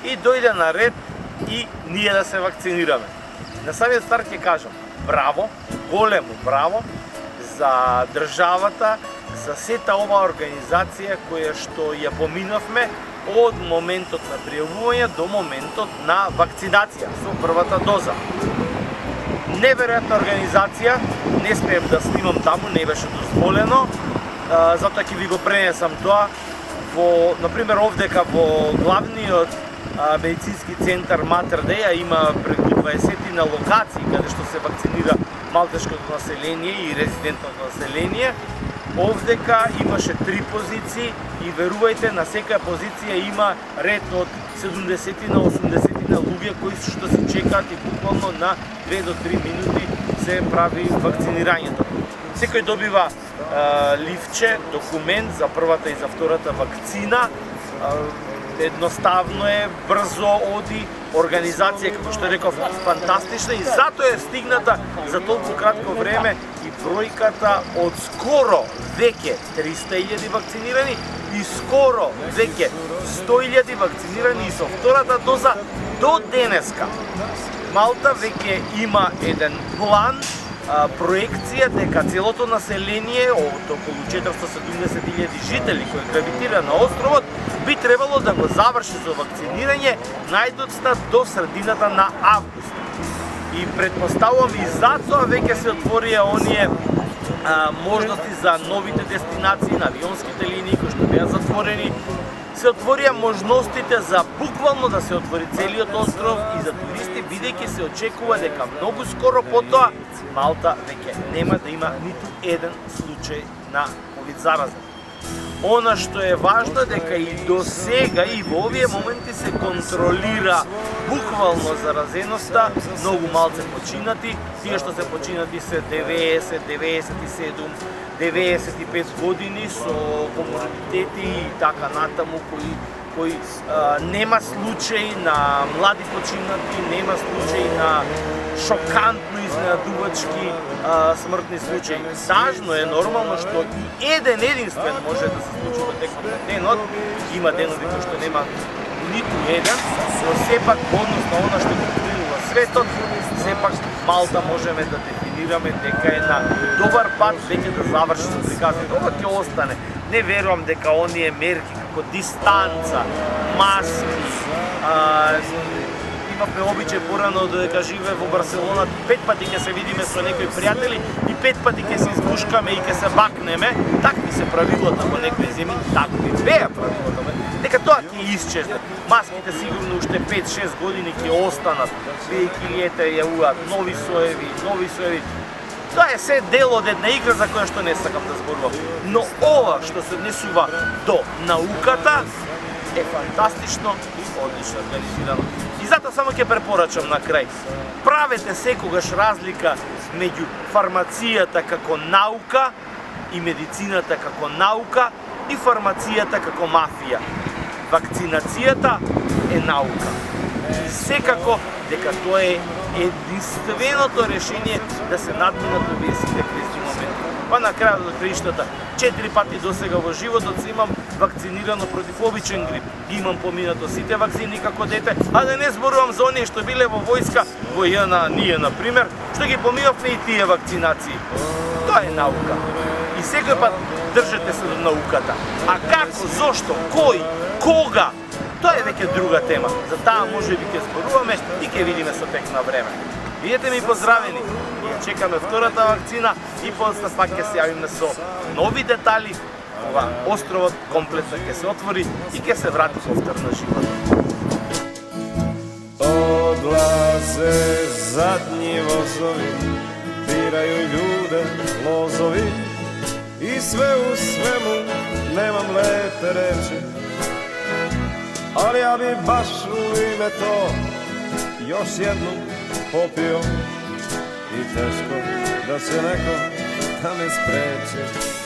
и дојде на ред и ние да се вакцинираме. На самиот старт ќе кажам, браво, големо браво за државата, за сета оваа организација која што ја поминавме од моментот на пријавување до моментот на вакцинација со првата доза. Неверојатна организација, не смеев да снимам таму, не беше дозволено, затоа ќе ви го пренесам тоа. Например, овдека во главниот медицински центар Матер Деја има преку 20 на локации каде што се вакцинира малтешкото население и резидентното население. Овдека имаше 3 позиции и верувајте, на секоја позиција има ред од 70 на 80 на луѓе кои што се чекаат и буквално на 2 до 3 минути се прави вакцинирањето. Секој добива ливче, документ за првата и за втората вакцина. Едноставно е, брзо оди, организација, како што реков, фантастична и затоа е стигната за толку кратко време и бројката од скоро веќе 300.000 вакцинирани и скоро веќе 100.000 вакцинирани и со втората доза до денеска. Малта веќе има еден план, проекција дека целото население од околу 470.000 жители кои гравитира на островот би требало да го заврши за вакцинирање најдоцна до средината на август. И предпоставувам и затоа веќе се отворија оние можности за новите дестинации на авионските линии кои што беа затворени. Се отворија можностите за буквално да се отвори целиот остров и за туристи, бидејќи се очекува дека многу скоро потоа Малта веќе нема да има ниту еден случај на ковид зараза. Она што е важно дека и до сега и во овие моменти се контролира буквално заразеноста, многу малце починати, тие што се починати се 90, 97, 95 години со коморбидити и така натаму кои нема случаи на млади починати, нема случаи на шокантно изненадувачки смртни случаи. Важно е нормално што и единствен може да се случи во текот на денот. Има денови кои што нема ниту еден, но сепак однос на она што контролира светот, сепак Малта можеме да дефинираме дека е на добар пат веќе да заврши со приказите. Ова ќе остане. Не верувам дека оние мерки како дистанца, маски, имавме обичај порано дека живее во Барселона, 5 пати ќе се видиме со некои пријатели и 5 пати ќе се избушкаме и ќе се бакнеме. Такви се правилата во некои земји, такви беа правилата. Дека тоа ќе исчезне. Маските сигурно уште 5-6 години ќе останат, бидејќи лета јавуваат нови соеви. Тоа е се дел од една игра за која што не сакам да зборувам. Но ова што се однесува до науката е фантастично и одлично организирано. И затоа само ќе препорачам на крај. Правете секогаш разлика меѓу фармацијата како наука и медицината како наука и фармацијата како мафија. Вакцинацијата е наука. И секако дека тоа е единственото решение да се надминат овие сите кризни моменти. Па на крајот од краиштата, 4 пати досега во животот се имам вакцинирано против обичен грип. Имам поминато сите вакцини како дете, а да не зборувам за оние што биле во војска, во една ние, например, што ги поминавме и тие вакцинации. Тоа е наука. И секој пат држете се до науката. А како, зошто, кој, кога, тоа е веќе друга тема. За таа може би ќе зборуваме и ќе видиме со тек на време. Бидете ми поздравени. Ние чекаме втората вакцина и после пак ќе се јавиме со нови детали. Ова островот комплетно ќе се отвори и ќе се врати повторно живот. Odlaze zadnji vozovi, biraju ljude lozovi i sve u svemu nemam lepe reči, ali ja bi baš u ime to još jednu popio i teško da će neko da me spreči.